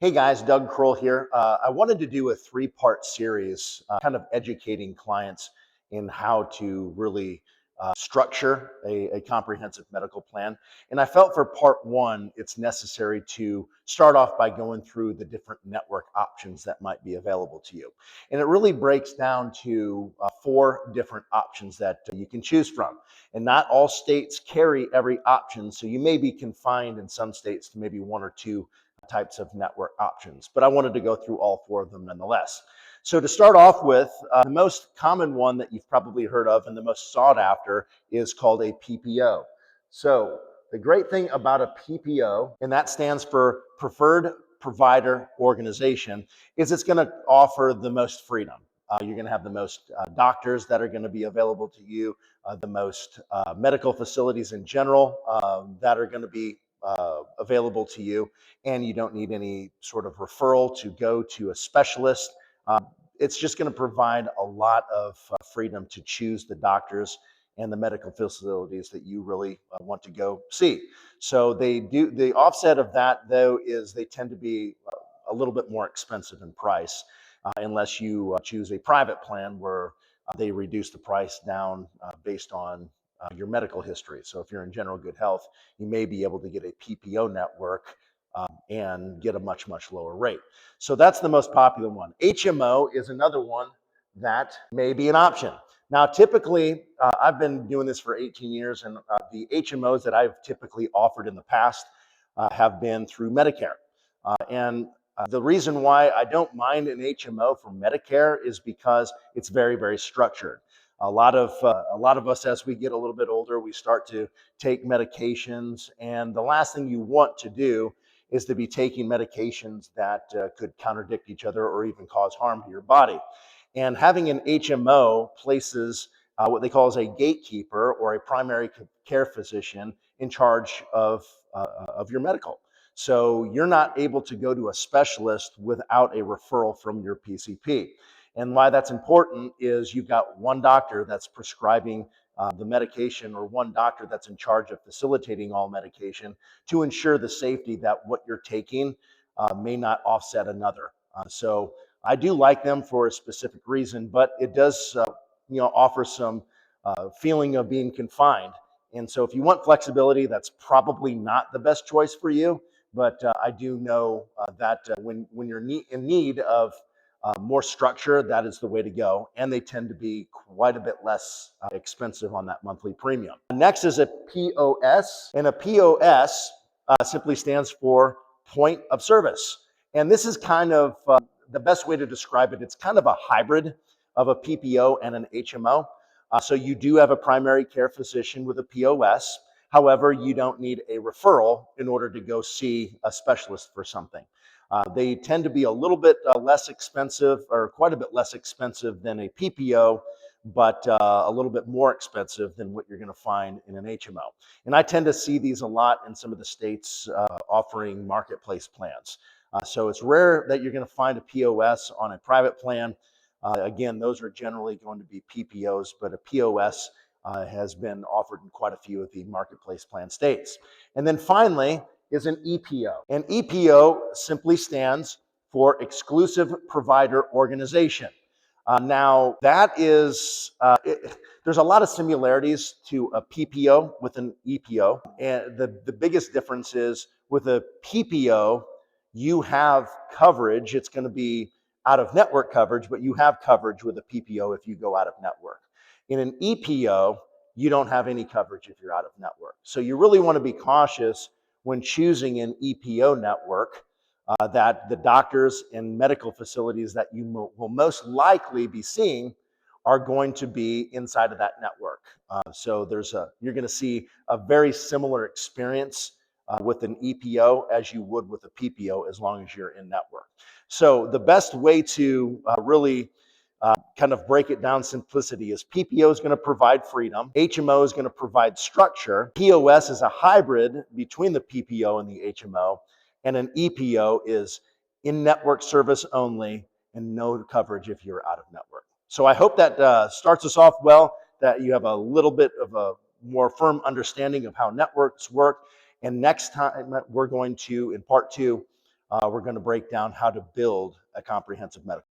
Hey guys, Doug Kroll here. I wanted to do a three-part series, kind of educating clients in how to really structure a comprehensive medical plan. And I felt for part one, it's necessary to start off by going through the different network options that might be available to you. And it really breaks down to four different options that you can choose from. And not all states carry every option, so you may be confined in some states to maybe one or two types of network options, but I wanted to go through all four of them nonetheless. So to start off with, the most common one that you've probably heard of and the most sought after is called a PPO. So the great thing about a PPO, and that stands for Preferred Provider Organization, is it's going to offer the most freedom. You're going to have the most doctors that are going to be available to you, the most medical facilities in general that are going to be available to you, and you don't need any sort of referral to go to a specialist. It's just going to provide a lot of freedom to choose the doctors and the medical facilities that you really want to go see. So the offset of that though is they tend to be a little bit more expensive in price unless you choose a private plan where they reduce the price down based on your medical history. So if you're in general good health, you may be able to get a PPO network and get a much, much lower rate. So that's the most popular one. HMO is another one that may be an option. Now, typically, I've been doing this for 18 years, and the HMOs that I've typically offered in the past have been through Medicare. And the reason why I don't mind an HMO for Medicare is because it's very, very structured. A lot of us, as we get a little bit older, we start to take medications, and the last thing you want to do is to be taking medications that could contradict each other or even cause harm to your body. And having an HMO places what they call as a gatekeeper or a primary care physician in charge of your medical. So you're not able to go to a specialist without a referral from your PCP. And why that's important is you've got one doctor that's prescribing the medication or one doctor that's in charge of facilitating all medication to ensure the safety that what you're taking may not offset another. So I do like them for a specific reason, but it does offer some feeling of being confined. And so if you want flexibility, that's probably not the best choice for you. But I do know that when you're in need of more structure, that is the way to go. And they tend to be quite a bit less expensive on that monthly premium. Next is a POS, and a POS simply stands for point of service. And this is kind of the best way to describe it. It's kind of a hybrid of a PPO and an HMO. So you do have a primary care physician with a POS. However, you don't need a referral in order to go see a specialist for something. They tend to be a little bit less expensive, or quite a bit less expensive than a PPO, but a little bit more expensive than what you're going to find in an HMO. And I tend to see these a lot in some of the states offering marketplace plans. So it's rare that you're going to find a POS on a private plan. Again, those are generally going to be PPOs, but a POS has been offered in quite a few of the marketplace plan states. And then finally is an EPO. An EPO simply stands for Exclusive Provider Organization. Now, that is, there's a lot of similarities to a PPO with an EPO. And the biggest difference is with a PPO, you have coverage. It's going to be out of network coverage, but you have coverage with a PPO if you go out of network. In an EPO, you don't have any coverage if you're out of network. So you really want to be cautious when choosing an EPO network that the doctors and medical facilities that you will most likely be seeing are going to be inside of that network. So you're going to see a very similar experience with an EPO as you would with a PPO as long as you're in network. So the best way to really kind of break it down simplicity is PPO is going to provide freedom. HMO is going to provide structure. POS is a hybrid between the PPO and the HMO. And an EPO is in-network service only and no coverage if you're out of network. So I hope that starts us off well, that you have a little bit of a more firm understanding of how networks work. And next time we're going to, in part two, we're going to break down how to build a comprehensive medical